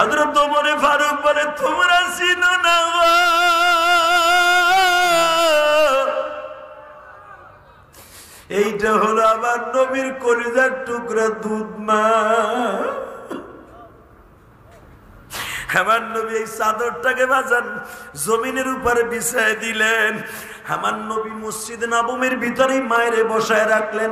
হযরত ওমর ফারুক বলে তোমরা চিনো না গো, এইটা হলো আমার নবীর কলিজার টুকরা দুধ মা। আমার নবী এই চাদরটাকে বাজান জমিনের উপরে বিছায় দিলেন। আমার নবী মসজিদ নববীর ভিতরে মায়েরে বসায় রাখলেন।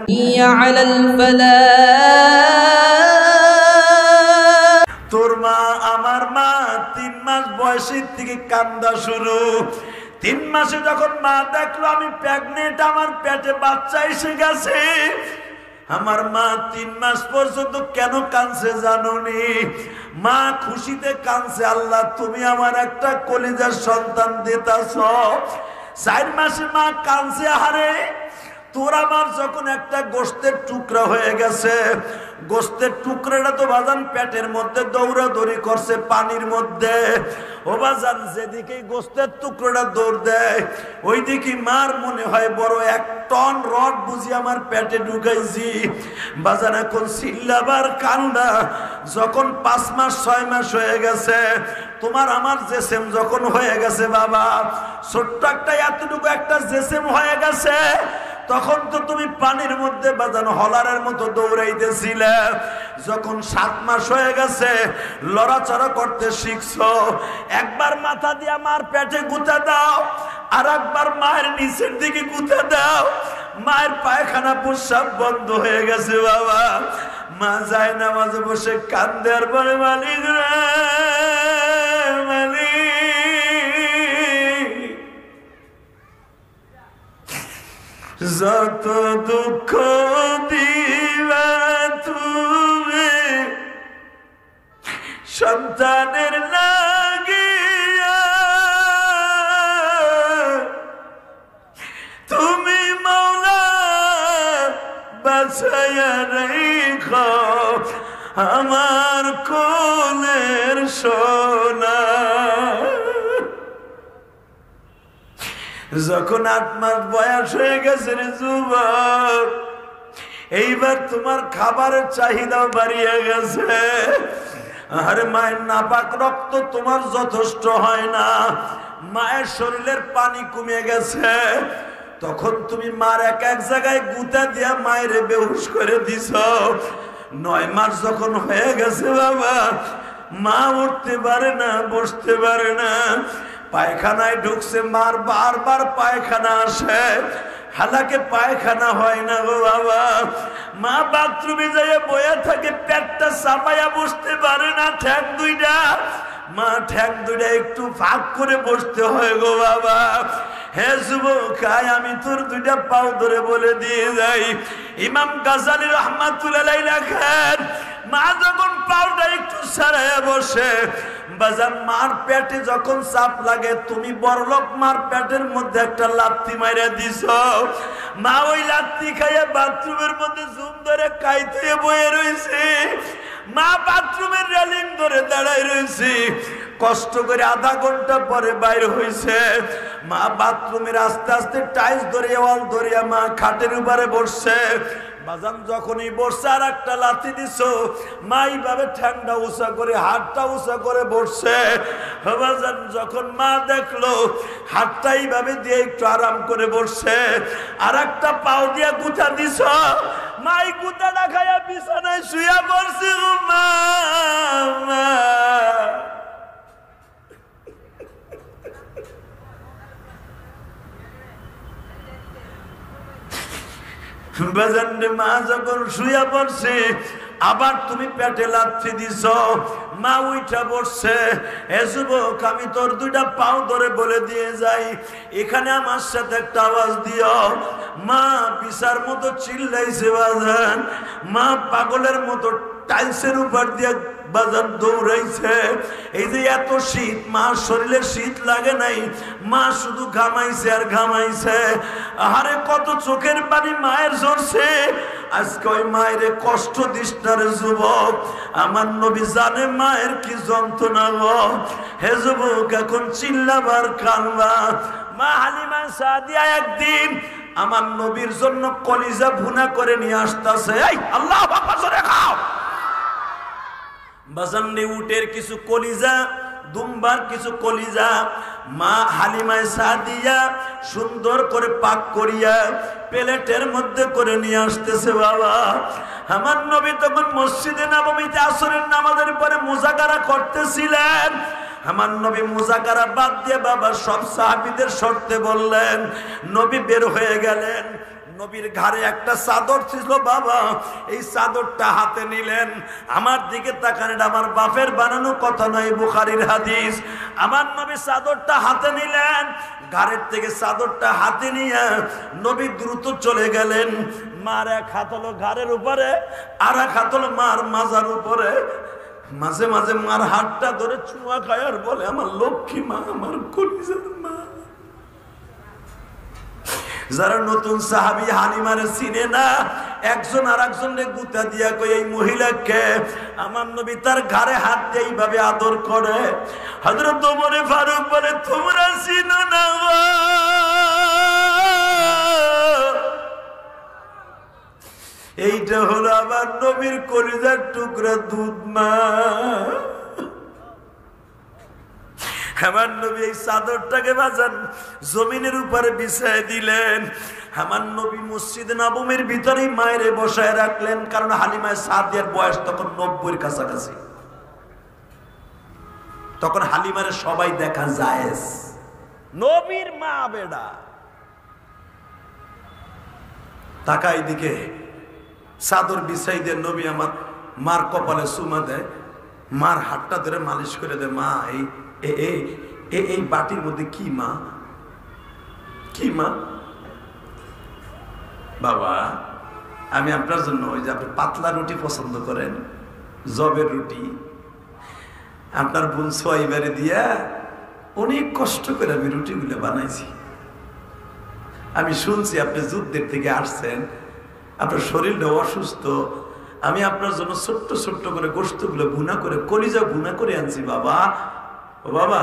তোর মা আমার মা 3 মাস বয়সের থেকে কান্দা শুরু। 3 মাসে যখন মা দেখলো আমি প্রেগনেন্ট, আমার পেটে বাচ্চা এসে গেছে, আমার মা 3 মাস পর্যন্ত কেন কাঁদছে জানোনি? মা খুশিতে কাঁদছে, আল্লাহ তুমি আমার একটা কলিজার সন্তান দিতাছ। 4 মাসে মা কাঁদছে, আরে তোর আমার যখন একটা গোশতের টুকরা হয়ে গেছে, গোশতের টুকরাটা তো বাজান পেটের মধ্যে দৌড়াদৌড়ি করছে পানির মধ্যে। ও বাজান যেদিকে গোশতের টুকরাটা দৌড় দেয় ওই দিকে মার মনে হয় বড় 1 টন রড বুঝি আমার পেটে ঢুকাইছি। বাজান এখন চিল্লাবার কান্দা। যখন 5 মাস 6 মাস হয়ে গেছে, তোমার আমার জেসেম যখন হয়ে গেছে বাবা, ছোট্ট একটা এতটুকু একটা জেসেম হয়ে গেছে, তখন তো তুমি পানির মধ্যে বাজানো হলারের মতো দৌড়াইতেছিলে। যখন 7 মাস হয়ে গেছে লড়াচড়া করতে শিখছো, একবার মাথা দিয়ে মার পেটে গুঁতা দাও, আর একবার মায়ের নিচের দিকে গুঁতা দাও। মায়ের পায়খানা প্রস্রাব বন্ধ হয়ে গেছে বাবা। মা যায় না মাঝে বসে কান্দে আর বলে মালিক রে মালিক, যত দুঃখ দিবা তুমি সন্তানের লাগিয়া, তুমি মাওলা বাঁচাইয়া রাখো আমার কোলের সোনা। যখন 8 মাস বয়স হয়ে গেছে রে যুবক, এইবার তোমার খাবারের চাহিদা বাড়িয়ে গেছে। আরে মায়ের নাপাক রক্ত তোমার যথেষ্ট হয় না, মায়ের শরীরের পানি কমে গেছে। তখন তুমি মার এক জায়গায় গুঁতা দিয়া মায়ের বেহুশ করে দিছ। 9 মাস যখন হয়ে গেছে বাবা, মা উঠতে পারে না, বসতে পারে না, পায়খানায় ঢুকছে, মার বারবার পায়খানা আসে, হালাকে পায়খানা হয় না গো বাবা। মা বাথরুমে যাইয়া বয়া থাকে, পেটটা চাপাইয়া বসতে পারে না, ঠ্যাং দুইটা, মা ঠ্যাং দুইটা একটু ফাঁক করে বসতে হয় গো বাবা। হে যুবক, আমি তোর 2টা পাও ধরে বলে দিয়ে যাই, ইমাম গাজালি রাহমাতুল্লাহ আলাইহি লেখেন, মা যখন পাওটা একটু ছাড়াইয়া বসে বাজান, মার পেটে যখন চাপ লাগে, তুমি বড়লোক মার পেটের মধ্যে একটা লাথি মাইরা দিছ। মা ওই লাথি খাইয়া বাথরুমের মধ্যে জুম ধরে কাইতে বয়ে রয়েছে। মা বাথরুমের রেলিং ধরে দাঁড়াই রয়েছে, কষ্ট করে আধা ঘন্টা পরে বাইর হয়েছে। মা বাথরুমের আস্তে আস্তে টাইলস ধরে ওয়াল ধরিয়া মা খাটের উপরে বসছে। বাজান যখনই বসছে আর একটা লাথি দিছ, মা এইভাবে ঠ্যাংটা উঁচা করে হাতটা উঁচা করে বসছে। বাজান যখন মা দেখলো হাতটা এইভাবে দিয়ে একটু আরাম করে বসছে, আর একটা পাও দিয়া গুঁতা দিছ, মাই গুঁতাটা খাইয়া বিছানায় শুয়া পড়ছে। মা বাজান রে, মা যখন শুয়া পড়ছে, আবার তুমি পেটে লাথি দিছ, মা উইঠা বসছে। এ যুবক, আমি তোর 2টা পাও ধরে বলে দিয়ে যাই, এখানে আমার সাথে একটা আওয়াজ দিও। মা পিসার মতো চিল্লাইছে বাজান, মা পাগলের মতো টাইলসের উপর দিয়ে বাজার দৌড়াইছে। এই যে এত শীত, মা শরীরে শীত লাগে নাই, মা শুধু ঘামাইছে আর ঘামাইছে। আরে কত চোখের পানি মায়ের ঝরছে। আজকে ওই মায়ের কষ্ট দিস না রে যুবক, আমার নবী জানে মায়ের কি যন্ত্রণা গো। হে যুবক, এখন চিল্লাবার কানবা। মা হালিমা সাদিয়া একদিন আমার নবীর জন্য কলিজা ভুনা করে নিয়ে আসতেছে। এই আল্লাহু আকবার, জোরে খাও। বাজানরে উটের কিছু কলিজা, দুম্বার কিছু কলিজা মা হালিমায়ে সাদিয়া সুন্দর করে পাক করিয়া প্লেটের মধ্যে করে নিয়ে আসতেছে। বাবা, আমার নবী তখন মসজিদে নববীতে আসরের নামাজের পরে মুজাকারা করতেছিলেন। আমার নবী মুজাকারা বাদ দিয়ে বাবা সব সাহাবীদের শর্তে বললেন। নবী বের হয়ে গেলেন। নবীর ঘাড়ে একটা চাদর ছিল বাবা, এই চাদরটা হাতে নিলেন। আমার দিকে তাকান, এটা আমার বাপের বানানো কথা নয়, বুখারীর হাদিস। আমার নবী চাদরটা হাতে নিলেন, ঘাড়ের থেকে চাদরটা হাতে নিয়ে নবী দ্রুত চলে গেলেন। মার এক হাত হলো ঘাড়ের উপরে, আর এক হাত হলো মার মাজার উপরে। মাঝে মাঝে মার হাতটা ধরে চুমা খায় আর বলে, আমার লক্ষ্মী মা, আমার কলিজার মা। যারা নতুন সাহাবী হালিমারে চিনে না, একজন আর একজনকে গুতা দিয়া কই, এই মহিলাকে আমার নবী তার ঘাড়ে হাত দিয়ে এইভাবে আদর করে। হযরত ওমর ফারুক বলে, তোমরা চিনো না, এইটা হলো আমার নবীর কলিজার টুকরা দুধ মা। আমার নবী এই চাদরটাকে বাজান জমিনের উপরে বিছায় দিলেন। আমার নবী মসজিদে নববীর ভিতরেই মায়ের বসায় রাখলেন, কারণ হালিমায়ে সাদিয়ার বয়স তখন 90-এর কাছাকাছি। তখন হালিমারে সবাই দেখা জায়েজ, নবীর মা বেডা। তাকাই দিকে চাদর বিছাই দিয়ে নবী আমার মার কপালে চুমা দেয়, মার হাতটা ধরে মালিশ করে দেয়। মা, এই বাটির মধ্যে কি মা, কি মা? বাবা, আমি আপনার জন্য ওই যে আপনি পাতলা রুটি পছন্দ করেন, জবের রুটি, আপনার বোন সোয়াইবারে দিয়া অনেক কষ্ট করে আমি রুটিগুলো বানাইছি। আমি শুনছি আপনি যুদ্ধের থেকে আসছেন, আপনার শরীরটা অসুস্থ, আমি আপনার জন্য ছোট্ট ছোট্ট করে গোশতগুলো ভুনা করে, কলিজা ভুনা করে আনছি। বাবা, ও বাবা,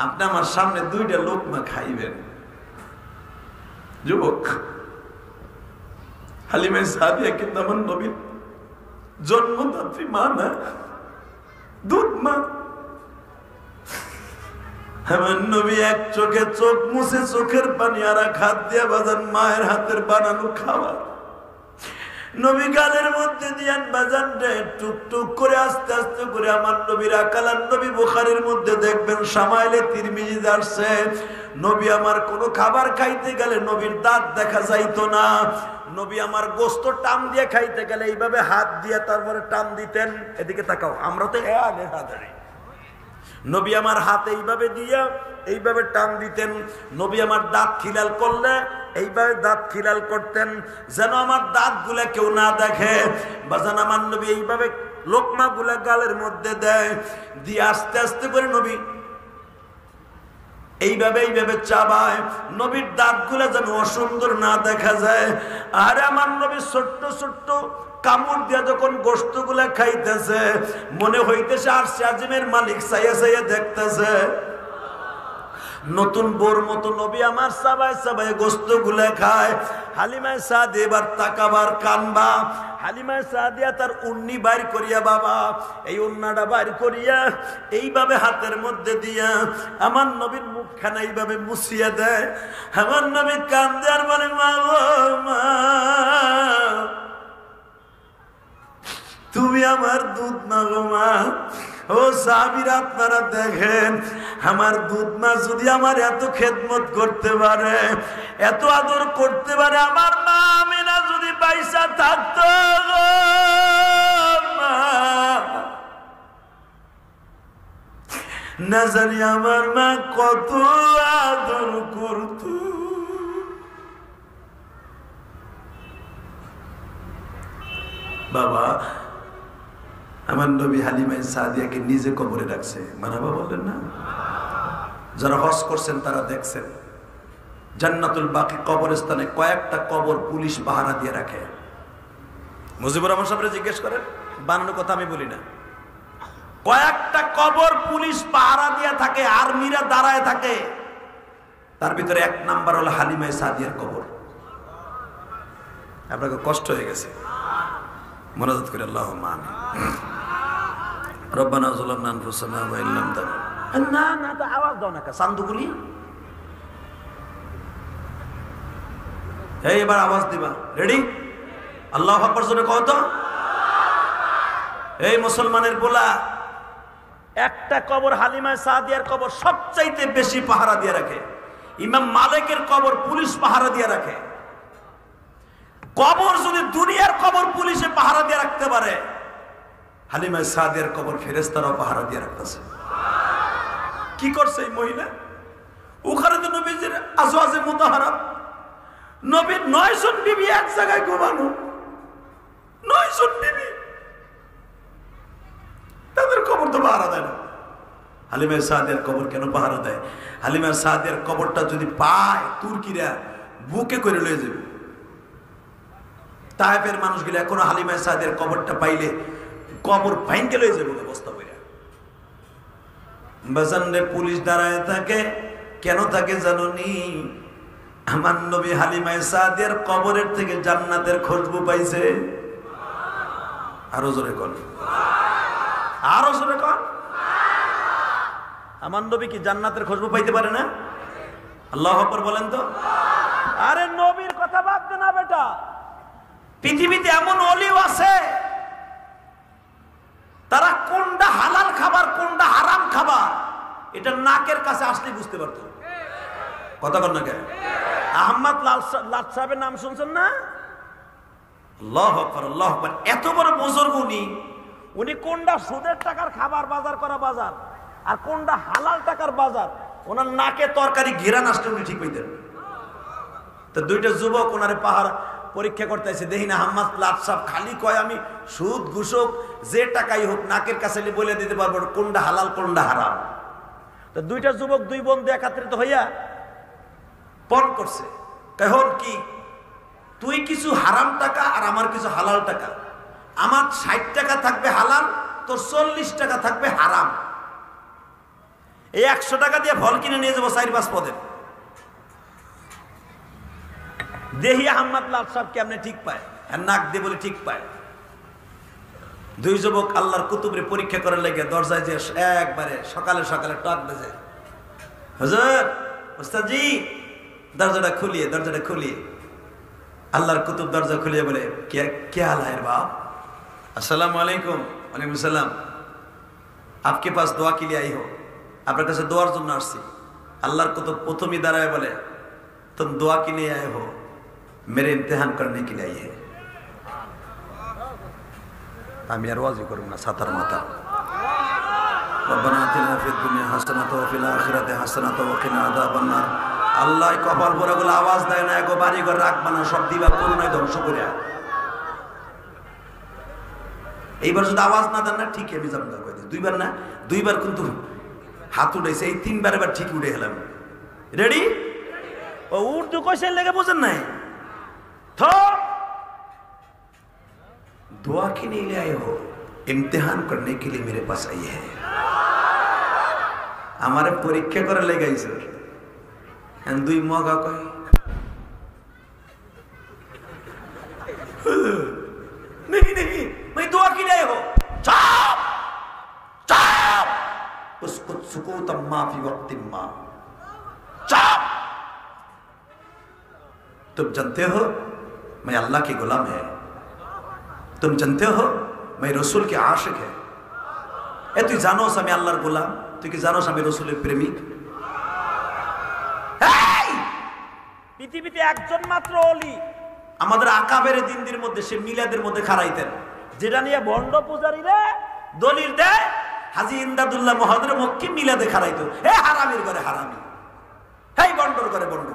আপনি আমার সামনে 2টা লোকমা খাইবেন। যুবক, হালিমায়ে সাদিয়া কিন্তু আমার নবীর জন্মদাত্রী মা না, দুধ মা। আমার নবী এক চোখে চোখ মুছে চোখের পানি আর এক হাত দিয়ে বাজান মায়ের হাতের বানানো খাবার নবী গালের মধ্যে দিয়ান বাজান রে, টুকটুক করে আস্তে আস্তে করে আমার নবীর আকালান নবী বুখারীর মধ্যে দেখবেন, শামাইলে তিরমিজিতে আসছে, নবী আমার কোনো খাবার খাইতে গেলে নবীর দাঁত দেখা যাইতো না। নবী আমার গোস্ত টান দিয়ে খাইতে গেলে এইভাবে হাত দিয়ে তারপরে টান দিতেন। এদিকে তাকাও, আমরা তো নবী আমার হাত এইভাবে দিয়া এইভাবে টান দিতেন। নবী আমার দাঁত খিলাল করলে এইভাবে দাঁত খিলাল করতেন, যেন আমার দাঁত গুলা কেউ না দেখে। বাজান আমার নবী এইভাবে লোকমা গুলা গালের মধ্যে দেয়, দিয়ে আস্তে আস্তে করে নবী এইভাবে এইভাবে চাবায়, নবীর দাঁত গুলা যেন অসুন্দর না দেখা যায়। আর আমার নবী ছোট্ট ছোট্ট কামড় দিয়া যখন গোশত গুলা খাইতেছে, মনে হইতেছে আর আজিমের মালিক চাইয়া চাইয়া দেখতেছে। নতুন বোর মতো নবী আমার সাবাই সাবাই গোশত গুলা খায়। হালিমায়ে সাদিয়া এবার তাকাবার কানবা। হালিমায়ে সাদিয়া তার উন্নি বাইর করিয়া, বাবা এই উন্নাটা বাইর করিয়া এইভাবে হাতের মধ্যে দিয়া আমার নবীর মুখখানা এইভাবে মুছিয়া দেয়। আমার নবী কান্দে আর বলে, মা গো মা, তুমি আমার দুধ মা গো মা। ও সাহাবীরা, আপনারা দেখেন, আমার দুধ মা যদি আমার এত খেদমত করতে পারে, এত আদর করতে পারে, আমার মা আমিনা যদি পয়সা থাকতো গো মা, না জানি আমার মা কত আদর করত। বাবা, আমার নবী হালিমায়ে সাদিয়াকে নিজে কবরে রাখছে, মানাবা বললেন না? যারা হজ করছেন তারা দেখছেন, জান্নাতুল বাকি কবরস্থানে কয়েকটা কবর পুলিশ পাহারা দিয়ে রাখে। মুজিবুর রহমান সাহেবরে জিজ্ঞেস করেন, বানানোর কথা আমি বলি না। কয়েকটা কবর পুলিশ পাহারা দিয়ে থাকে, আর্মিরা দাঁড়ায় থাকে। তার ভিতরে 1 নাম্বার হলো হালিমায়ে সাদিয়ার কবর। আপনাকে কষ্ট হয়ে গেছে, মোনাজাত করে আল্লাহুম্মা আমিন। রব্বানা যালামনা আনফুসানা ওয়া ইল্লাম না না তো আওয়াজ দাও না কা সান্দুগুলি এই এবার আওয়াজ দিবা রেডি আল্লাহু আকবার জোরে কও তো এই মুসলমানের পোলা একটা কবর হালিমা সাদিয়ার কবর সবচাইতে বেশি পাহারা দিয়ে রাখে ইমাম মালিকের কবর পুলিশ পাহারা দিয়ে রাখে কবর যদি দুনিয়ার কবর পুলিশে পাহারা দিয়ে রাখতে পারে হালিমা সাদিয়ার কবর ফেরেশতারাও পাহারা দিয়ে রাখতেছে কি করছে এই মহিলা ওখানে তো নবীজির আজওয়াজে মুতাহারা নবীর 9 জন বিবি এক জায়গায় ঘুমানো 9 জন বিবি তাদের কবর তো পাহারা দেয় না হালিমা সাদিয়ার কবর কেন পাহারা দেয় হালিমা সাদিয়ার কবরটা যদি পায় তুর্কিরা বুকে করে লয়ে যাবে তায়েফের মানুষগুলো এখনো হালিমা সাদিয়ার কবরটা পাইলে কবর ভাঙকে লয়ে যাবে অবস্থা কইরা বাজানরে পুলিশ দাঁড়ায় থাকে কেন থাকে জানোনি আমার নবী হালিমা সাদিয়ার কবরের থেকে জান্নাতের খুশবু পাইছে আরো জোরে কোন আরো জোরে কোন আমার নবী কি জান্নাতের খুশবু পাইতে পারে না আল্লাহু আকবার বলেন তো আরে নবীর কথা বাদ দে না বেটা পৃথিবীতে এমন ওলিও আছে তারা কোনটা হালাল খাবার কোনটা হারাম খাবার এটা নাকের কাছে আসলে বুঝতে পারতো কথা কর না কে আহমদ লাট সাহেবের নাম শুনছেন না আল্লাহু আকবার আল্লাহু আকবার এত বড় বুজুর্গ উনি কোনটা সুদের টাকার খাবার বাজার করা বাজার আর কোনটা হালাল টাকার বাজার ওনার নাকে তরকারি ঘেরান আসলে উনি ঠিক হইতেন তো দুইটা যুবক ওনারে পাহাড় পরীক্ষা করতে আসে দেখি না আহমদ লাট সাহেব খালি কয় আমি সুদ ঘুষক যে টাকাই হোক নাকের কাছে বলে দিতে পারবো কোনটা হালাল কোনটা হারাম তো দুইটা যুবক দুই বন্ধু একত্রিত হইয়া পণ করছে এখন কি তুই কিছু হারাম টাকা আর আমার কিছু হালাল টাকা আমার 60 টাকা থাকবে হালাল তোর 40 টাকা থাকবে হারাম এই 100 টাকা দিয়ে ফল কিনে নিয়ে যাবো 4-5 পদের দেহি আহমদ লাল সাহেব কেমনে ঠিক পায় আর নাক দিয়ে বলে ঠিক পায় দুই যুবক আল্লাহর কুতুবরে পরীক্ষা করার লেগে দরজায় যে একবারে সকালে সকালে টক বেজে হুজুর উস্তাদ জি দরজাটা খুলিয়ে আল্লাহর কুতুব দরজা খুলিয়ে বলে क्या हाल है बाप अस्सलाम वालेकुम वालेकुम सलाम आपके पास दुआ के लिए आई हो আপনার কাছে দোয়ার জন্য আসছি আল্লাহর কুতুব প্রথমই দাঁড়ায় বলে तुम दुआ के लिए आए हो मेरे इम्तिहान करने के लिए आई है আমি আর ওয়াজি করব না সাতার মাথা রব্বানা আতিনা ফিদ দুনিয়া হাসানাতাও ওয়া ফিল আখিরাতি হাসানাতাও ওয়া কিনা আযাবান্নার আল্লাহ কপাল পোড়াগুলো আওয়াজ দেয় না এগো বাড়ি ঘর রাখবা না সব দিবা করুণায় ধ্বংস করে এইবার যদি আওয়াজ না দেন না ঠিক আমি জামদা কই দিই দুইবার কিন্তু হাত উঠাইছে এই তিনবার এবার ঠিক উঠে গেলাম রেডি ও উর্দু কইছে লেগে বুঝেন নাই তো दुआ के लिए ले आए हो इम्तिहान करने के लिए मेरे पास आई है हमारे परीक्षा कर ले गई सर दुई मौका कोई नहीं मैं दुआ के लिए आए हो चाप चाप उसको सुकूत माफी वक्त मां चाप तुम जानते हो मैं अल्लाह के गुलाम है तुम जानते हो मैं रसूल के आशिक है ए तुई जानो আমি আল্লাহর গোলাম তুই কি জানোস আমি রাসূলের প্রেমিক পৃথিবীতে একজন মাত্র ওলি আমাদের আকাবের দিনদের মধ্যে সে মিলাদের মধ্যে খাড়াইতেন যেটা নিয়ে ভণ্ড পূজারীরা দলিল দেয় হাজী ইমদাদুল্লাহ মুহাদ্দির মক্কি মিলাদে খাড়াইতো হে হারামির ঘরে হারামি হেই ভণ্ডর ঘরে ভণ্ড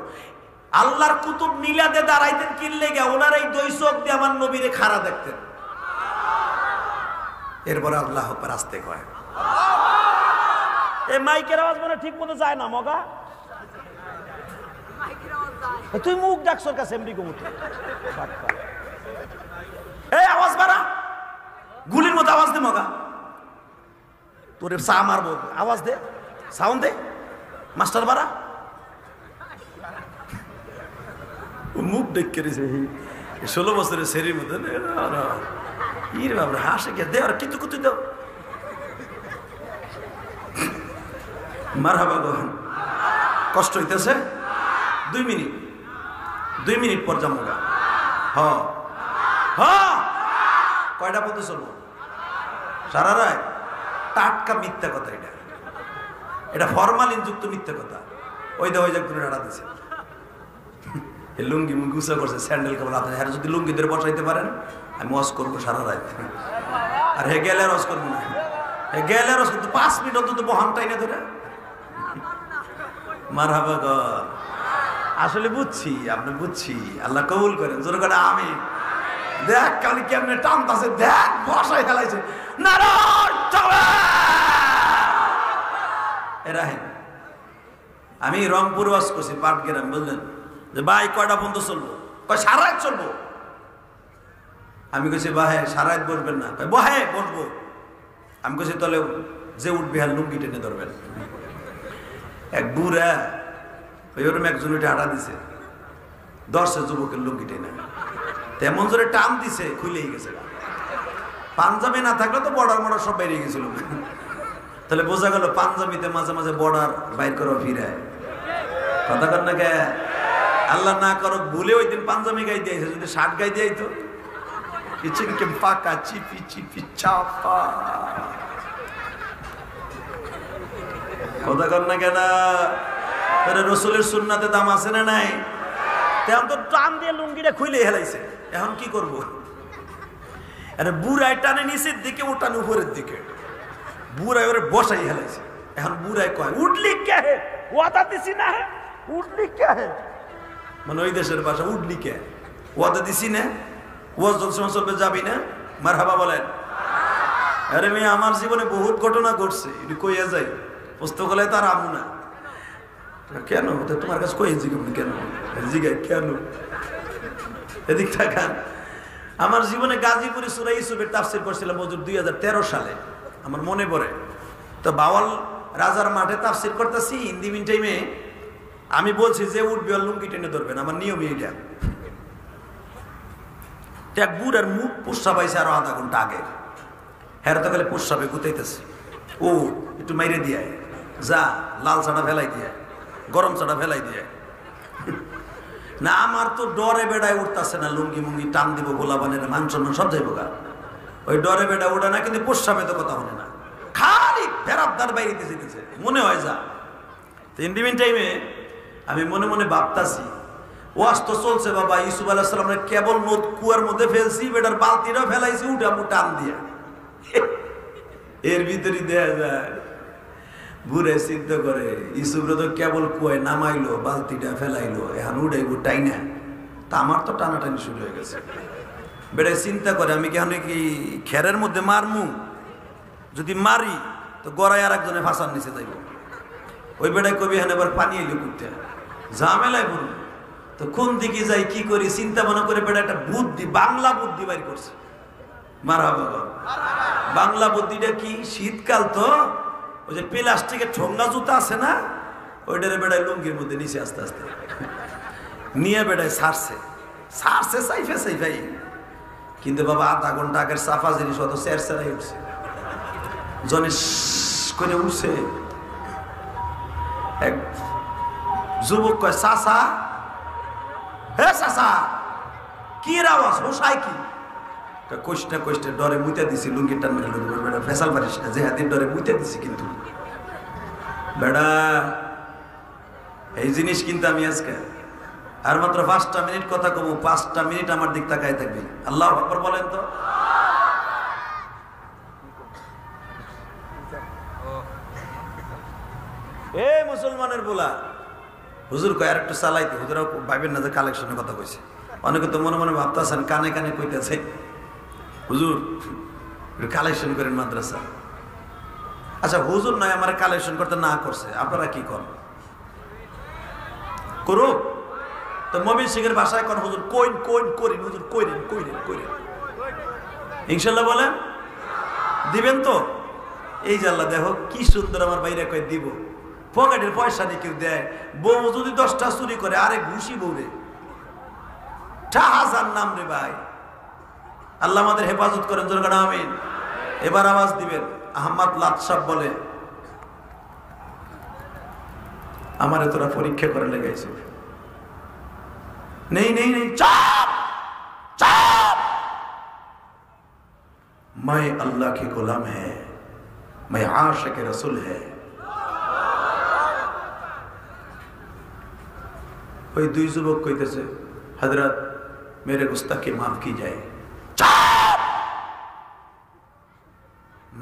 আল্লাহর কুতুব মিলাদে দাঁড়াইতেন কি লাগা ওনার এই দুই চোখ দিয়ে আমার নবীরে খাড়া দেখতেন এরপর আল্লাহ পাক আসতে কয় এই মাইকের আওয়াজ মনে ঠিক মতো যায় না মগা তুই মুখ ডাকছর কাছে এমডি কমুত এই আওয়াজ বাড়া গুলির মতো আওয়াজ দে মগা তোরে সা মারবো আওয়াজ দে সাউন্ড দে মাস্টার বাড়া মুখ দেখে রেছে 16 বছরের শরীর মতো ইর বাবা হাসে কে দে আর কিছু কিছু দাও মারহাবা গহন কষ্ট হইতেছে 2 মিনিট পর যামুগা হ কয়টা পর্যন্ত চলবো সারা রাত টাটকা মিথ্যা কথা এটা ফরমালিন যুক্ত মিথ্যা কথা ওই যে করে ডাটা দিছে লুঙ্গি গুছা করছে স্যান্ডেল কেবল আপনার হ্যাঁ যদি লুঙ্গি ধরে বসাইতে পারেন আমি ওয়াশ করবো সারা রাত আর হে গেলে রস করবো না হে গেলে রস করতো 5 মিনিট অন্তত বহানটাই না ধরে মারহাবা গো আসলে বুঝছি আপনি বুঝছি আল্লাহ কবুল করেন জোর করে আমি দেখ কালি কেমনে টানতাছে দেখ বসাই ফেলাইছে আমি রংপুর ওয়াজ করছি পাটগ্রাম বুঝলেন যে ভাই কয়টা পর্যন্ত চলবো কয় সারা রাত চলবো আমি কইছি ভাই সারা রাত বসবেন না কয় বসবো আমি কইছি তাহলে যে উঠবে আর লুঙ্গি টেনে ধরবেন এক বুড়া ওইরকম একজন উঠে হাঁটা দিছে 10 যুবকের লুঙ্গি টেনে তেমন জোরে টান দিছে খুলেই গেছে পাঞ্জাবি না থাকলে তো বর্ডার সব বেরিয়ে গেছিল তাহলে বোঝা গেল পাঞ্জাবিতে মাঝে মাঝে বর্ডার বাইর করে ফিরায় কথা কর না কে আল্লাহ না করো ভুলে ওই দিন পাঞ্জাবি গাই দিয়েছে যদি শার্ট গাই দিয়ে তো পাকা চিপি চিপি চাপা কথা কর না কেন তাহলে রসুলের সুন্নাতে দাম আছে না নাই তেমন তো টান দিয়ে লুঙ্গিটা খুলে হেলাইছে এখন কি করবো আরে বুড়াই টানে নিচের দিকে ও টানে উপরের দিকে বুড়াই ওরে বসাই হেলাইছে এখন বুড়াই কয় উঠলি কে হে ওয়াদা দিছি না উঠলি কে হে মানে ওই দেশের ভাষা উঠলি কে ওয়াদা দিছি না ওয়াজ জলসা চলবে যাবি না মারহাবা বলেন আরে মেয়ে আমার জীবনে বহুত ঘটনা ঘটছে এটি কইয়া যাই পুস্তকালয়ে তার আমু না কেন তোমার কাছে কই জিজ্ঞাসা কেন জিজ্ঞাসা কেন এদিক থাকান আমার জীবনে গাজীপুরে সূরা ইউসুফের তাফসীর করছিলাম হুজুর 2013 সালে আমার মনে পড়ে তো বাওয়াল রাজার মাঠে তাফসীর করতেছি হিন্দি মিন টাইমে আমি বলছি যে উঠবে আর লুঙ্গি টেনে ধরবেন আমার নিয়ম এইটা এক বুড়ার মুখ পোষা পাইছে আরো আধা ঘন্টা আগে হ্যাঁ তো খালি পোষাবে গুতাইতেছে ও একটু মাইরে দিয়ে যা লাল চাটা ফেলাই দিয়ে গরম চাটা ফেলাই দিয়ে না আমার তো ডরে বেড়ায় উঠতেছে না লুঙ্গি মুঙ্গি টান দিব গোলা বানের মাংস সব যাইব গা ওই ডরে বেড়া ওঠে না কিন্তু পোষাবে তো কথা বলে না খালি ফেরাবদার বাইরে যেতেছে মনে হয় যা তো ইন্ডিমিন টাইমে আমি মনে মনে ভাবতাছি ওয়াজ তো চলছে বাবা ইউসুফ আলাইহিস সালামের কেবল কুয়ার মধ্যে ফেলছি বেটার বালতিটা ফেলাইছি উঠা টান দিয়া এর ভিতরে দেয়া যায় ঘুরে সিদ্ধ করে ইউসুফরে তো কেবল কুয়ায় নামাইলো বালতিটা ফেলাইলো এখন উঠাইবো টাই না তা আমার তো টানাটানি শুরু হয়ে গেছে বেড়ে চিন্তা করে আমি কেন কি খেরের মধ্যে মারমু যদি মারি তো গড়াই আর একজনে ফাঁসার নিচে যাইব ওই বেড়ায় কবি এখানে এবার পানি এলো করতে ঝামেলায় বলুন তো কোন দিকে যাই কি করি চিন্তা ভাবনা করে বেড়া একটা বুদ্ধি বাংলা বুদ্ধি বাইর করছে মারহাবা বাংলা বুদ্ধিটা কি শীতকাল তো ওই যে প্লাস্টিকের ঠোঙ্গা জুতা আছে না ওইটারে বেড়ায় লুঙ্গির মধ্যে নিচে আস্তে আস্তে নিয়ে বেড়ায় সারছে সাইফাই কিন্তু বাবা আধা ঘন্টা আগের সাফা জিনিস অত চেরচেরাই উঠছে জনে করে উঠছে এক যুবক কয় চাচা হে চাচা কি আওয়াজ হোসাই কি কষ্টে ডরে মুইতে দিছি লুঙ্গি টান বেড়া ফেসাল পারিস না যে হাতির ডরে মুইতে দিছি কিন্তু বেড়া এই জিনিস কিন্তু আমি আজকে আর মাত্র 5টা মিনিট কথা কমু 5টা মিনিট আমার দিক তাকায় থাকবি আল্লাহু আকবার বলেন তো এ মুসলমানের বলা হুজুর কয় আর একটু চালাইতে হুজুরা ভাবেন না যে কালেকশনের কথা কইছে অনেকে তো মনে মনে ভাবতেছেন কানে কানে কইতেছে হুজুর কালেকশন করেন মাদ্রাসা আচ্ছা হুজুর নয় আমার কালেকশন করতে না করছে আপনারা কি করেন করুক তো মমিন সিংহের ভাষায় কোন হুজুর কইন করিন হুজুর কইরেন ইনশাল্লাহ বলেন দিবেন তো এই যে আল্লাহ দেখো কি সুন্দর আমার বাইরে কয় দিব পকেটের পয়সা দিয়ে কেউ দেয় বউ যদি 10টা চুরি করে আরে ঘুষি বউরে হাজার নাম রে ভাই আল্লাহ আমাদের হেফাজত করেন জোরে আমিন এবার আওয়াজ দিবেন আহমদ লাতসাব বলে আমারে তোরা পরীক্ষা করে লেগাইছে। नहीं नहीं नहीं, चाप चाप, मैं अल्लाह के गुलाम है, मैं आशिक रसूल है। ওই দুই যুবক কইতেছে, হযরত मेरे गुस्ताखी माफ की जाए। चाप,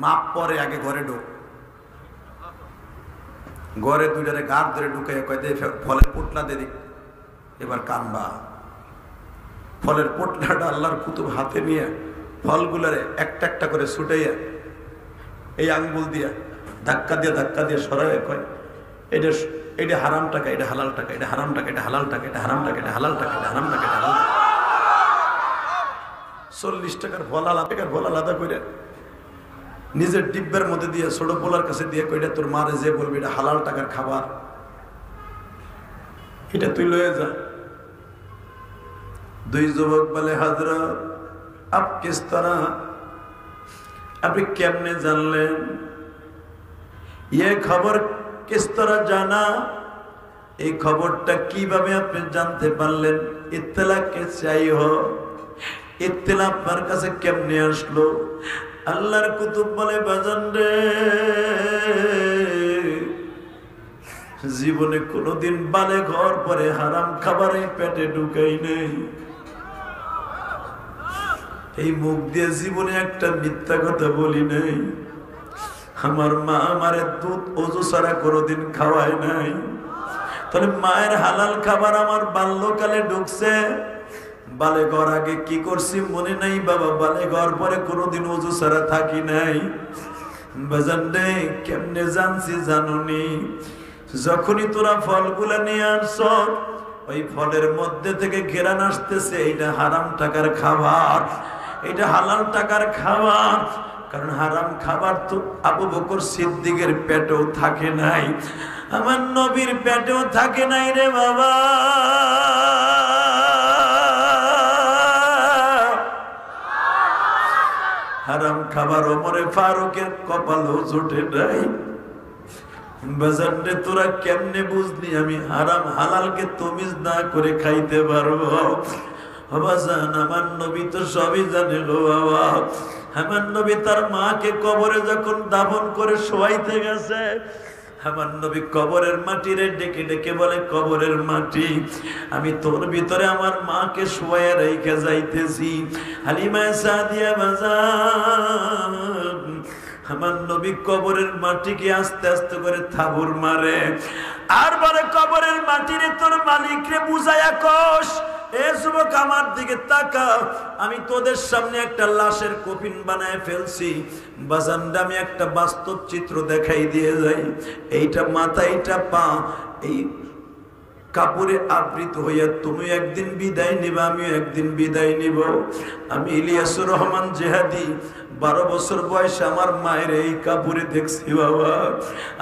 মাপ পরে আগে ঘরে ঢোক। ঘরে দুইটারে গাড় ধরে ঢুকে কয় দে ফলের পোটলা দে দিক, এবার কানবা। ফলের পোটলাটা আল্লাহর কুতুব হাতে নিয়ে ফলগুলারে একটা একটা করে ছুটাইয়া এই আঙ্গুল দিয়া ধাক্কা দিয়ে সরাইয়া কয় এটা এটা হারাম টাকা, এটা হালাল টাকা, এটা হারাম টাকা, এটা হালাল টাকা, এটা হারাম টাকা, এটা হালাল টাকা, এটা হারাম টাকা, এটা হালাল টাকা। 40 টাকার ফল আলাদা করে নিজের ডিব্বার মধ্যে দিয়ে ছোট পোলার কাছে দিয়ে কইটা তোর মারে যে বলবি এটা হালাল টাকার খাবার, এটা তুই লয়ে যা। দুই যুবক বলে হযরত আপ কিস तरह, আপনি কেমনে জানলেন? ये খবর किस तरह জানা, এই খবরটা কিভাবে আপনি জানতে পারলেন? ইত্তলা কে চাই হো, ইত্তলা আপনার কাছে কেমনে আসলো? আল্লাহর কুতুব বলে বাজান রে, জীবনে কোনোদিন বালে ঘর পরে হারাম খাবারে পেটে ঢুকাই নেই। এই মুখ দিয়ে জীবনে একটা মিথ্যা কথা বলি নাই। আমার মা আমারে দুধ ওযু ছাড়া কোনোদিন খাওয়ায় নাই। তাহলে মায়ের হালাল খাবার আমার বাল্যকালে ঢুকছে। বালে ঘর আগে কি করছি মনে নাই বাবা, বালে ঘর পরে কোনোদিন ওযু ছাড়া থাকি নাই। বাজান রে, কেমনে জানছি জানুনি? যখনই তোরা ফলগুলা নিয়ে আসছ, ওই ফলের মধ্যে থেকে ঘেরান আসতেছে এটা হারাম টাকার খাবার, এটা হালাল টাকার খাবার। কারণ হারাম খাবার তো আবু বকর সিদ্দিকের পেটেও থাকে নাই, আমার নবীর পেটেও থাকে নাই রে বাবা। হারাম খাবার ওমরে ফারুকের কপালও জোটে নাই। বাজারে তোরা কেমনে বুঝলি আমি হারাম হালালকে তমিজ না করে খাইতে পারবো? বাজান, আমার নবী তো সবই জানে গো বাবা। আমার নবী তার মাকে কবরে যখন দাফন করে শোয়াইতে গেছে, আমার নবী কবরের মাটিরে ডেকে ডেকে বলে, কবরের মাটি, আমি তোর ভিতরে আমার মাকে শোয়াইয়া রেখে যাইতেছি। হালিমা সাদিয়া বাজান, আমার নবী কবরের মাটিকে আস্তে আস্তে করে থাবুর মারে আর বলে, কবরের মাটিরে তোর মালিকরে বুঝাইয়া কোষ, এ যুবক আমার দিকে তাকা, আমি তোদের সামনে একটা লাশের কফিন বানায় ফেলছি। বাজানটা আমি একটা বাস্তব চিত্র দেখাই দিয়ে যাই। এইটা মাথা, এইটা পা, এই কাপড়ে আবৃত হইয়া তুমি একদিন বিদায় নিবা, আমিও একদিন বিদায় নিব। আমি ইলিয়াসুর রহমান জেহাদি 12 বছর বয়সে আমার মায়ের এই কাপড়ে দেখছি বাবা।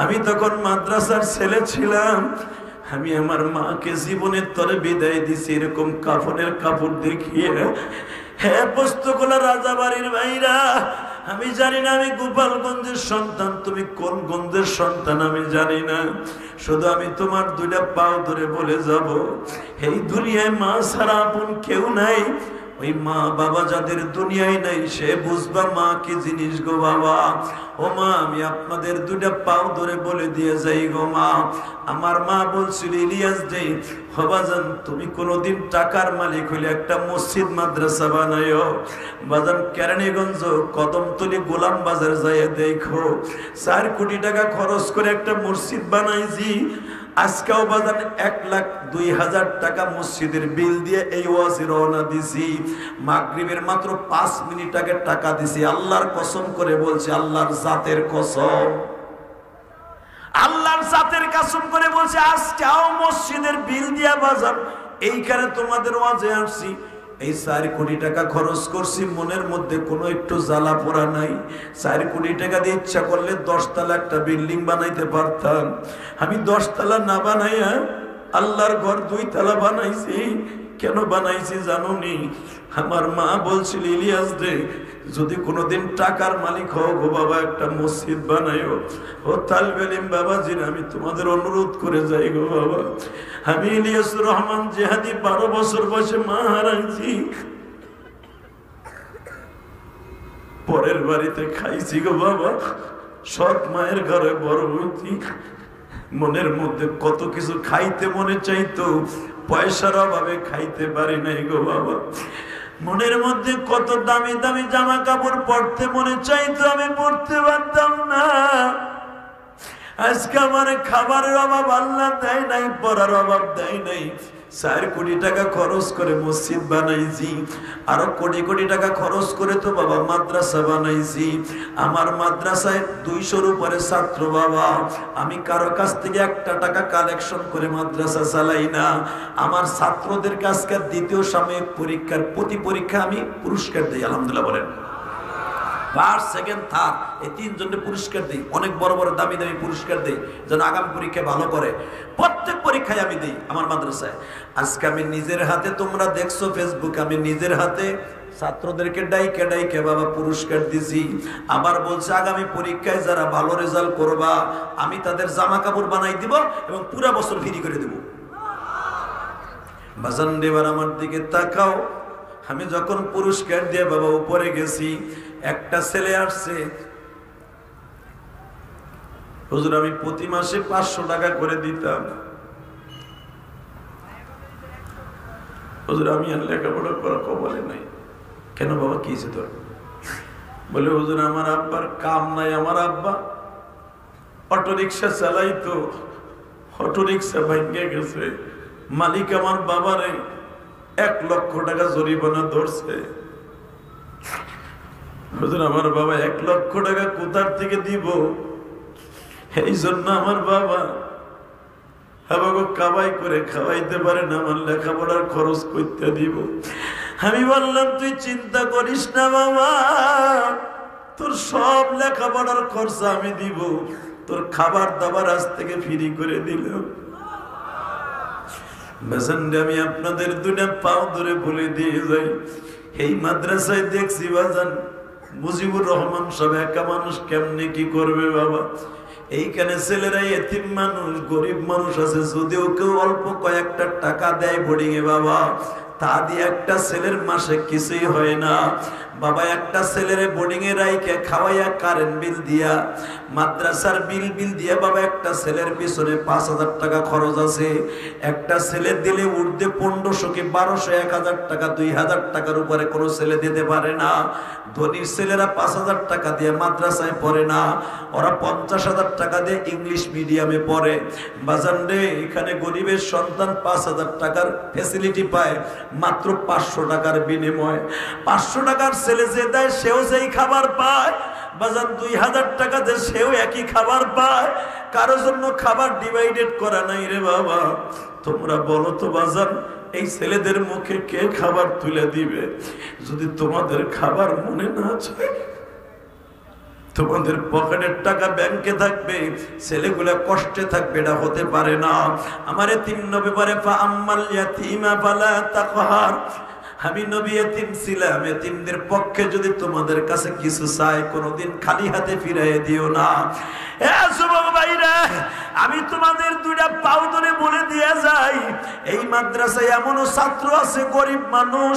আমি তখন মাদ্রাসার ছেলে ছিলাম। আমি আমার মাকে জীবনের তরে বিদায় দিছি এরকম কাফনের কাপড় দেখিয়ে। হ্যাঁ পোস্তগোলা রাজাবাড়ির ভাইরা, আমি জানি না আমি গোপালগঞ্জের সন্তান, তুমি কোন গঞ্জের সন্তান আমি জানি না, শুধু আমি তোমার দুইটা পাও ধরে বলে যাব, এই দুনিয়ায় মা ছাড়া আপন কেউ নাই। ওই মা বাবা যাদের দুনিয়ায় নাই সে বুঝবা মা কি জিনিস গো বাবা। ও মা, আমি আপনাদের দুইটা পাও ধরে বলে দিয়ে যাই গো মা, আমার মা বলছিল, ইলিয়াস দেই হবাজান, তুমি কোনোদিন টাকার মালিক হইলে একটা মসজিদ মাদ্রাসা বানাইও। বাজান কেরানীগঞ্জ কদমতলি গোলাম বাজার যাইয়ে দেখো, 4 কোটি টাকা খরচ করে একটা মসজিদ বানাইছি। আজকেও বাজান 1,02,000 টাকা মসজিদের বিল দিয়ে এই ওয়াজে রওনা দিছি। মাগরিবের মাত্র 5 মিনিট আগে টাকা দিছি। আল্লাহর কসম করে বলছি, আল্লাহর জাতের কসম, আল্লাহর জাতের কসম করে বলছি, আজকেও মসজিদের বিল দিয়া বাজান এইখানে তোমাদের ওয়াজে আসছি। এই 4 কোটি টাকা খরচ করছি, মনের মধ্যে কোনো একটু জ্বালা পোড়া নাই। 4 কোটি টাকা দিয়ে ইচ্ছা করলে 10 তলা একটা বিল্ডিং বানাইতে পারতাম। আমি 10 তলা না বানাইয়া আল্লাহর ঘর 2 তলা বানাইছি। কেন বানাইছি জানোনি? আমার মা বলছিল, ইলিয়াস রে, যদি কোনোদিন টাকার মালিক হও গো বাবা, একটা মসজিদ বানাইও। ও তালবে ইলম বাবাজির, আমি তোমাদের অনুরোধ করে যাই গো বাবা, আমি ইলিয়াসুর রহমান জিহাদি 12 বছর বয়সে মা হারাইছি, পরের বাড়িতে খাইছি গো বাবা, সৎ মায়ের ঘরে বড় হইছি, মনের মধ্যে কত কিছু খাইতে মনে চাইতো, পয়সার অভাবে খাইতে পারি নাই গো বাবা। মনের মধ্যে কত দামি দামি জামা কাপড় পরতে মনে চাইতো, আমি পরতে পারতাম না। আজকে আমার খাবারের অভাব আল্লাহ দেয় নাই, পড়ার অভাব দেয় নাই। 4 কোটি টাকা খরচ করে মসজিদ বানাইছি, আরো কোটি কোটি টাকা খরচ করে তো বাবা মাদ্রাসা বানাইছি। আমার মাদ্রাসায় 200-র উপরে ছাত্র বাবা, আমি কারো কাছ থেকে 1 টাকা কালেকশন করে মাদ্রাসা চালাই না। আমার ছাত্রদের কাছে দ্বিতীয় সাময়িক পরীক্ষার প্রতি পরীক্ষা আমি পুরস্কার দিই, আলহামদুলিল্লাহ বলেন। ফার্স্ট, সেকেন্ড, থার্ড, এই 3 জনের পুরস্কার দিই, অনেক বড় বড় দামি দামি পুরস্কার দিই, যেন আগামী পরীক্ষায় ভালো করে। প্রত্যেক পরীক্ষায় আমি দিই আমার মাদ্রাসায়। আজকে আমি নিজের হাতে, তোমরা দেখছো ফেসবুক, আমি নিজের হাতে ছাত্রদেরকে ডাইকে ডাইকে বাবা পুরস্কার দিছি। আবার বলছে আগামী পরীক্ষায় যারা ভালো রেজাল্ট করবা আমি তাদের জামা কাপড় বানাই দিব এবং পুরো বছর ফ্রি করে দেব। বাজান দেবার আমার দিকে তাকাও, আমি যখন পুরস্কার দিয়ে বাবা উপরে গেছি, একটা ছেলে আসছে, হুজুর আমি প্রতি মাসে 500 টাকা করে দিতাম, হুজুর আমি আর লেখাপড়া করা কপালে নাই। কেন বাবা, কি হয়েছে তোর? বলে হুজুর আমার আব্বার কাম নাই, আমার আব্বা অটো রিক্সা চালাইতো, অটো রিক্সা ভেঙে গেছে, মালিক আমার বাবারে 1 লক্ষ টাকা জরিমানা ধরছে। হুজুর আমার বাবা 1 লক্ষ টাকা কোথার থেকে দিব? এই জন্য আমার বাবা আমাকে কামাই করে খাওয়াইতে পারে না, আমার লেখাপড়ার খরচ করতে দিব। আমি বললাম তুই চিন্তা করিস না বাবা, তোর সব লেখাপড়ার খরচা আমি দিব, তোর খাবার দাবার আজ থেকে ফ্রি করে দিলাম। আমি আপনাদের 2টা পাও ধরে বলে দিয়ে যাই, এই মাদ্রাসায় দেখছি বাজান মুজিবুর রহমান সাহেব একা মানুষ কেমনে কি করবে বাবা। এইখানে ছেলেরা এতিম মানুষ, গরিব মানুষ আছে, যদিও কেউ অল্প কয়েকটা টাকা দেয় বোর্ডিং এ বাবা, তা দিয়ে একটা ছেলের মাসে কিছুই হয় না বাবা। একটা ছেলের বোর্ডিং এ রাইকে খাওয়াইয়া, কারেন্ট বিল দিয়া, মাদ্রাসার বিল দিয়া বাবা, একটা ছেলের পিছনে 5000 টাকা খরচ আছে। একটা ছেলে দিলে উর্ধে 1500 কি 1200, 1000 টাকা, 2000 টাকার উপরে কোনো ছেলে দিতে পারে না। ধনীর ছেলেরা 5000 টাকা দিয়ে মাদ্রাসায় পড়ে না, ওরা 50,000 টাকা দিয়ে ইংলিশ মিডিয়ামে পড়ে। বাজান রে, এখানে গরিবের সন্তান 5000 টাকার ফ্যাসিলিটি পায় মাত্র 500 টাকার বিনিময়। 500 টাকার ছেলে যে দেয় সেও যেই খাবার পায় বাজান, 2000 টাকা দিয়ে সেও একই খাবার পায়। কারোর জন্য খাবার ডিভাইডেড করা নাই রে বাবা। তোমরা বলো তো বাজান, এই ছেলেদের মুখে কে খাবার তুলে দিবে? যদি তোমাদের খাবার মনে না চায়, তোমাদের পকেটের টাকা ব্যাংকে থাকবে, ছেলেগুলা কষ্টে থাকবে, এটা হতে পারে না। আমার 3 ব্যাপারে ফা আম্মাল ইয়াতীমা ফালা তাকহার, আমি নবী এতিম ছিলাম, এতিমদের পক্ষে যদি তোমাদের কাছে কিছু চাই কোনোদিন খালি হাতে ফিরাইয়ে দিও না। এ যুবক ভাইরা, আমি তোমাদের 2টা পাও ধরে বলে দিয়ে যাই, এই মাদ্রাসায় এমনও ছাত্র আছে গরিব মানুষ,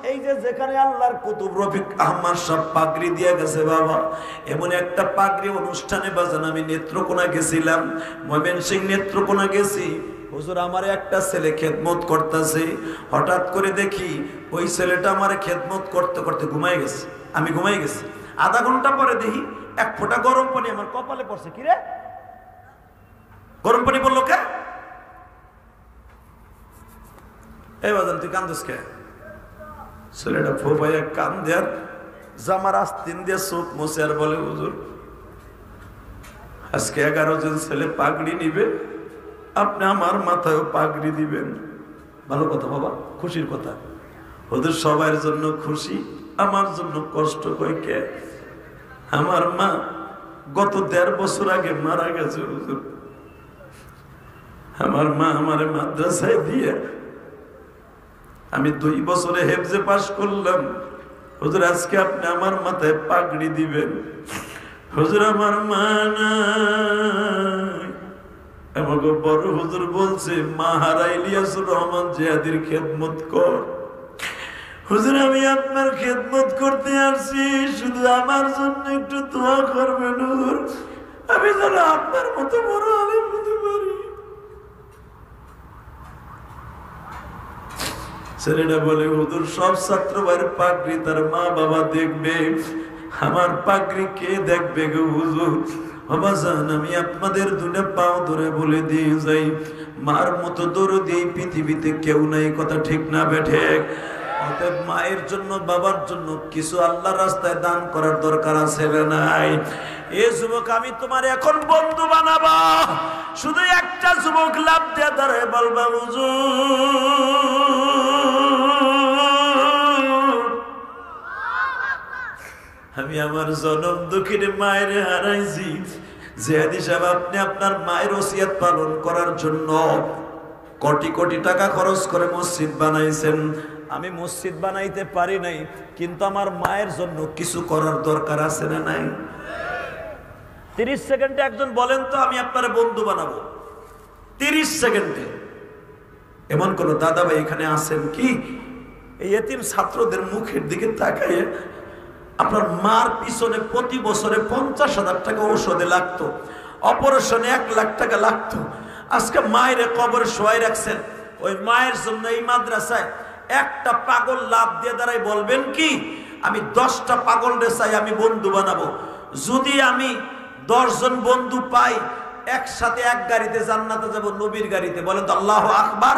এই যে যেখানে আল্লাহর কুতুব রফিক আহমদ সব পাগড়ি দিয়ে গেছে বাবা, এমন একটা পাগড়ি অনুষ্ঠানে বাজান আমি নেত্রকোনা গেছিলাম, ময়মনসিংহ নেত্রকোনা গেছি। হুজুর আমার একটা ছেলে খেদমত করতেছে, হঠাৎ করে দেখি ওই ছেলেটা আমার খেদমত করতে করতে ঘুমাই গেছে। আমি ঘুমাই গেছি, আধা ঘন্টা পরে দেখি 1 ফোঁটা গরম পানি আমার কপালে পড়ছে। কি রে, গরম পানি পড়লো কে? এই বাজান তুই কান্দস কে? ছেলেটা ফোপাইয়া কান দেয়ার জামার আস্তিন দিয়ে চোখ মুছে আর বলে, হুজুর আজকে 11 জন ছেলে পাগড়ি নিবে, আপনি আমার মাথায়ও পাগড়ি দিবেন। ভালো কথা বাবা, খুশির কথা। ওদের সবার জন্য খুশি, আমার জন্য কষ্ট। কই কে? আমার মা গত 1.5 বছর আগে মারা গেছে হুজুর। আমার মা আমারে মাদ্রাসায় দিয়ে আমি 2 বছরে হেফজে পাশ করলাম। হুজুর আজকে আপনি আমার মাথায় পাগড়ি দিবেন। হুজুর আমার মা নাই। আমাকে বড় হুজুর বলছে মা হারা ইলিয়াসুর রহমান জিহাদির খেদমত কর। হুজুর আমি আপনার খেদমত করতে আসছি, শুধু আমার জন্য একটু দোয়া করবেন হুজুর, আমি যেন আপনার মতো বড় আলেম হতে পারি। ছেলেটা বলে হুজুর সব ছাত্র ভাইয়ের পাগড়ি তার মা বাবা দেখবে, আমার পাগড়ি কে দেখবে গো হুজুর? বাবাজান আমি আপনাদের দুনে পাও ধরে বলে দিয়ে যাই, মার মতো দরদি পৃথিবীতে কেউ নাই, কথা ঠিক না বেঠে? অতএব মায়ের জন্য বাবার জন্য কিছু আল্লাহর রাস্তায় দান করার দরকার আছে না নাই? এ যুবক আমি তোমার এখন বন্ধু বানাবো, শুধু একটা যুবক লাভ দিয়ে দাঁড়ায় বলবা হুজুর আমি আমার জনম দুঃখীর মায়ের হারাইছি। জিহাদি সাহেব আপনি আপনার মায়ের ওসিয়ত পালন করার জন্য কোটি কোটি টাকা খরচ করে মসজিদ বানাইছেন। আমি মসজিদ বানাইতে পারি নাই, কিন্তু আমার মায়ের জন্য কিছু করার দরকার আছে না নাই? 30 সেকেন্ডে একজন বলেন তো আমি আপনার বন্ধু বানাবো। 30 সেকেন্ডে। এমন কোন দাদা ভাই এখানে আছেন কি এই এতিম ছাত্রদের মুখের দিকে তাকাইয়ে আপনার মার পিছনে প্রতি বছরে 50,000 টাকা ঔষধে লাগতো, অপারেশনে 1 লাখ টাকা লাগতো, আজকে মায়ের কবরে শোয়াই রাখছেন। ওই মায়ের জন্য এই মাদ্রাসায় একটা পাগল লাভ দিয়ে দাঁড়াই বলবেন কি আমি 10টা পাগল রে চাই আমি বন্ধু বানাবো। যদি আমি 10 জন বন্ধু পাই একসাথে এক গাড়িতে জান্নাতে যাব, নবীর গাড়িতে। বলেন তো আল্লাহু আকবার।